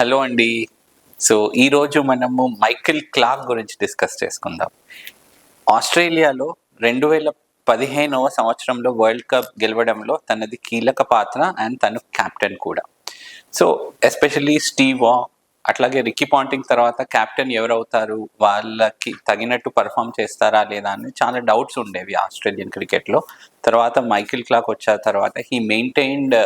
Hello అండి. So ఈరోజు మనము మైకేల్ క్లార్క్ గురించి డిస్కస్ చేసుకుందాం. ఆస్ట్రేలియాలో 2015వ సంవత్సరంలో వరల్డ్ కప్ గెలవడంలో తనది కీలక పాత్ర అండ్ తను కెప్టెన్ కూడా. సో ఎస్పెషల్లీ స్టీవ్ వా అట్లాగే రిక్కీ పాంటింగ్ తర్వాత కెప్టెన్ ఎవరవుతారు, వాళ్ళకి తగినట్టు పర్ఫామ్ చేస్తారా లేదా అని చాలా డౌట్స్ ఉండేవి ఆస్ట్రేలియన్ క్రికెట్లో. తర్వాత మైకేల్ క్లార్క్ వచ్చిన తర్వాత హీ మెయింటైన్డ్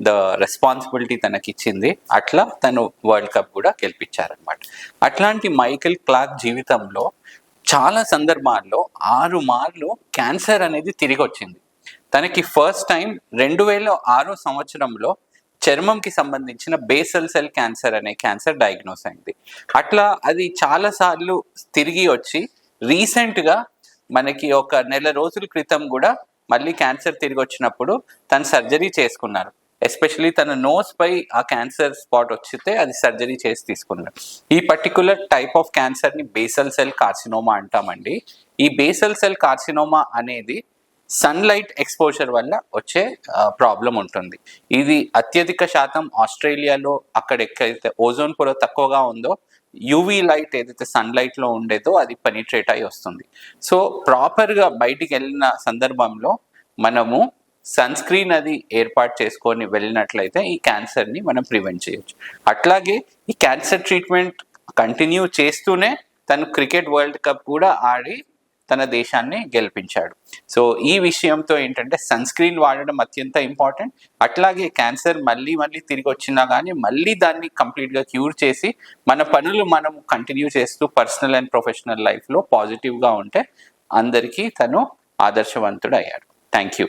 ద రెస్పాన్సిబిలిటీ తనకిచ్చింది, అట్లా తను వరల్డ్ కప్ కూడా గెలిపించారనమాట. అట్లాంటి మైకేల్ క్లార్క్ జీవితంలో చాలా సందర్భాల్లో 6 మార్లు క్యాన్సర్ అనేది తిరిగి వచ్చింది. తనకి ఫస్ట్ టైం 2006 సంవత్సరంలో చర్మంకి సంబంధించిన బేసల్ సెల్ క్యాన్సర్ అనే క్యాన్సర్ డయాగ్నోస్ అయింది. అట్లా అది చాలాసార్లు తిరిగి వచ్చి రీసెంట్గా మనకి ఒక నెల రోజుల క్రితం కూడా మళ్ళీ క్యాన్సర్ తిరిగి వచ్చినప్పుడు తను సర్జరీ చేసుకున్నారు. ఎస్పెషలీ తన నోస్ పై ఆ క్యాన్సర్ స్పాట్ వచ్చితే అది సర్జరీ చేసి తీసుకున్నారు. ఈ పర్టికులర్ టైప్ ఆఫ్ క్యాన్సర్ని బేసల్ సెల్ కార్సినోమా అంటామండి. ఈ బేసల్ సెల్ కార్సినోమా అనేది సన్లైట్ ఎక్స్పోజర్ వల్ల వచ్చే ప్రాబ్లం ఉంటుంది. ఇది అత్యధిక శాతం ఆస్ట్రేలియాలో అక్కడ ఎక్కడైతే ఓజోన్ పొర తక్కువగా ఉందో యూవీ లైట్ ఏదైతే సన్లైట్లో ఉండేదో అది పెనిట్రేట్ అయి వస్తుంది. సో ప్రాపర్గా బయటికి వెళ్ళిన సందర్భంలో మనము సన్ స్క్రీన్ అది ఏర్పాటు చేసుకొని వెళ్ళినట్లయితే ఈ క్యాన్సర్ని మనం ప్రివెంట్ చేయొచ్చు. అట్లాగే ఈ క్యాన్సర్ ట్రీట్మెంట్ కంటిన్యూ చేస్తూనే తను క్రికెట్ వరల్డ్ కప్ కూడా ఆడి తన దేశాన్ని గెలిపించాడు. సో ఈ విషయంతో ఏంటంటే సన్ స్క్రీన్ వాడడం అత్యంత ఇంపార్టెంట్. అట్లాగే క్యాన్సర్ మళ్ళీ తిరిగి వచ్చినా కానీ మళ్ళీ దాన్ని కంప్లీట్గా క్యూర్ చేసి మన పనులు మనం కంటిన్యూ చేస్తూ పర్సనల్ అండ్ ప్రొఫెషనల్ లైఫ్లో పాజిటివ్గా ఉంటే అందరికీ తను ఆదర్శవంతుడు అయ్యాడు. Thank you.